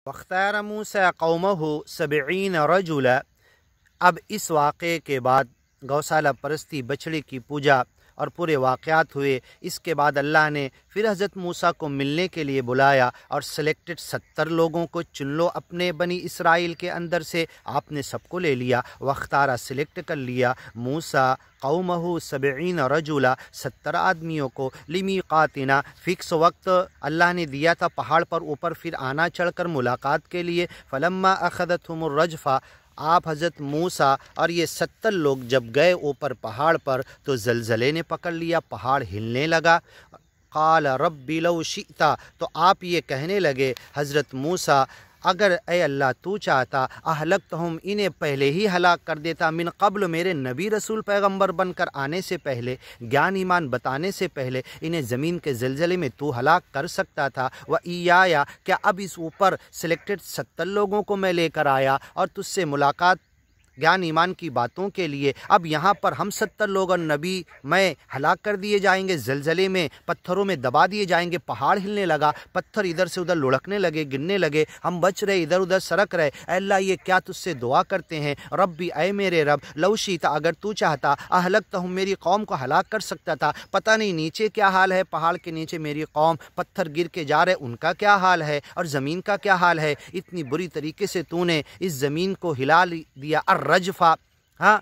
واختار موسیٰ قومہ 70 رجلا۔ اب اس واقعے کے بعد گوشالہ پرستی، بچڑے کی پوجا اور پورے واقعات ہوئے۔ اس کے بعد اللہ نے پھر حضرت موسیٰ کو ملنے کے لیے بلایا اور سلیکٹڈ 70 لوگوں کو چن لو اپنے بنی اسرائیل کے اندر سے۔ آپ نے سب کو لے لیا، واختارہ سلیکٹ کر لیا موسیٰ قومہ 70 رجلا، 70 آدمیوں کو، لمیقاتنا، فکس وقت اللہ نے دیا تھا پہاڑ پر اوپر پھر آنا چڑھ کر ملاقات کے لیے۔ فلما اخذتهم الرجفہ، آپ حضرت موسیٰ اور یہ 70 لوگ جب گئے اوپر پہاڑ پر تو زلزلے نے پکڑ لیا، پہاڑ ہلنے لگا۔ قال رب لو شئت، تو آپ یہ کہنے لگے حضرت موسیٰ، اگر اے اللہ تو چاہتا اہلکتہم، انہیں پہلے ہی ہلاک کر دیتا، من قبل، میرے نبی رسول پیغمبر بن کر آنے سے پہلے، گیان ایمان بتانے سے پہلے انہیں زمین کے زلزلے میں تو ہلاک کر سکتا تھا۔ وَإِيَّايَ، کیا اب اس اوپر سلیکٹڈ 70 لوگوں کو میں لے کر آیا اور تجھ سے ملاقات گیان ایمان کی باتوں کے لیے، اب یہاں پر ہم 70 لوگ اور نبی میں ہلاک کر دیے جائیں گے، زلزلے میں پتھروں میں دبا دیے جائیں گے، پہاڑ ہلنے لگا، پتھر ادھر سے ادھر لڑکنے لگے، گرنے لگے، ہم بچ رہے، ادھر ادھر سرک رہے۔ اے اللہ یہ کیا تجھ سے دعا کرتے ہیں، ربی اے میرے رب، لو شئت، اگر تو چاہتا اہلکتہم، میری قوم کو ہلاک کر سکتا تھا۔ پتہ نہیں نیچے کیا حال ہے، پہاڑ کے نیچے میری قوم، پتھر گر کے جا رہے، ان کا کیا حال ہے، اور زمین کا کیا حال ہے۔ اتنی بری طریقے سے تو نے اس زمین کو ہلا دیا، الرجفہ، ہاں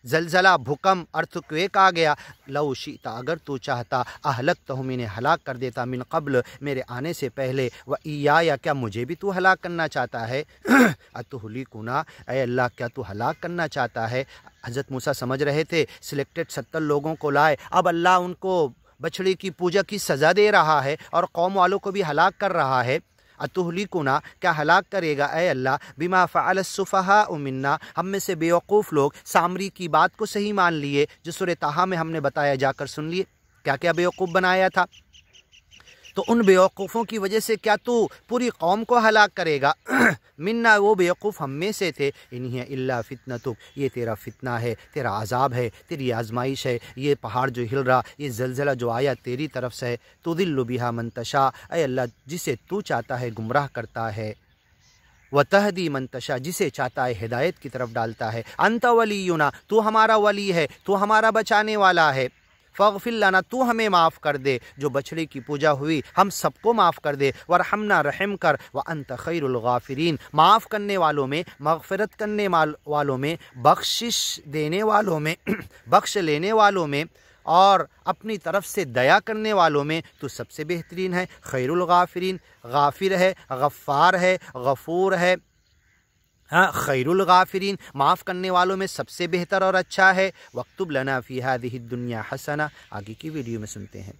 زلزلہ، بھوکمپ، ارتھکویک آ گیا۔ لو شئت، اگر تو چاہتا اہلکتہم، انہیں ہلاک کر دیتا، من قبل، میرے آنے سے پہلے، وإیایا، کیا مجھے بھی تو ہلاک کرنا چاہتا ہے؟ اتہلکنا، اے اللہ کیا تو ہلاک کرنا چاہتا ہے؟ حضرت موسیٰ سمجھ رہے تھے سلیکٹڈ 70 لوگوں کو لائے، اب اللہ ان کو بچڑے کی پوجا کی سزا دے رہا ہے اور قوم والوں کو بھی ہلاک کر رہا ہے۔ اتہلکنا، کیا ہلاک کرے گا اے اللہ، بما فعل السفہاء منا، ہم میں سے بیوقوف لوگ سامری کی بات کو صحیح مان لیے جو سورہ طٰہٰ میں ہم نے بتایا، جا کر سن لیے کیا کیا بیوقوف بنایا تھا۔ تو ان بیوقوفوں کی وجہ سے کیا تو پوری قوم کو ہلاک کرے گا؟ منا، وہ بیوقوف ہم میں سے تھے۔ ان ہی الا فتنتک، یہ تیرا فتنہ ہے، تیرا عذاب ہے، تیری آزمائش ہے۔ یہ پہاڑ جو ہل رہا، یہ زلزلہ جو آیا تیری طرف سے ہے۔ تضل بہا من تشاء، اے اللہ جسے تو چاہتا ہے گمراہ کرتا ہے، وتہدی من تشاء، جسے چاہتا ہے ہدایت کی طرف ڈالتا ہے۔ انت ولینا، تو ہمارا ولی ہے، تو ہمارا بچانے والا ہے۔ فاغفر لنا، تو ہمیں معاف کر دے، جو بچڑے کی پوجا ہوئی ہم سب کو معاف کر دے، ورحمنا، رحم کر، وانت خیر الغافرین، معاف کرنے والوں میں، مغفرت کرنے والوں میں، بخشش دینے والوں میں، بخش لینے والوں میں، اور اپنی طرف سے دیا کرنے والوں میں تو سب سے بہترین ہے۔ خیر الغافرین، غافر ہے، غفار ہے، غفور ہے، ہاں خیر الغافرین، معاف کرنے والوں میں سب سے بہتر اور اچھا ہے۔ واکتب لنا فی ہذہ الدنیا حسنہ، آگے کی ویڈیو میں سنتے ہیں۔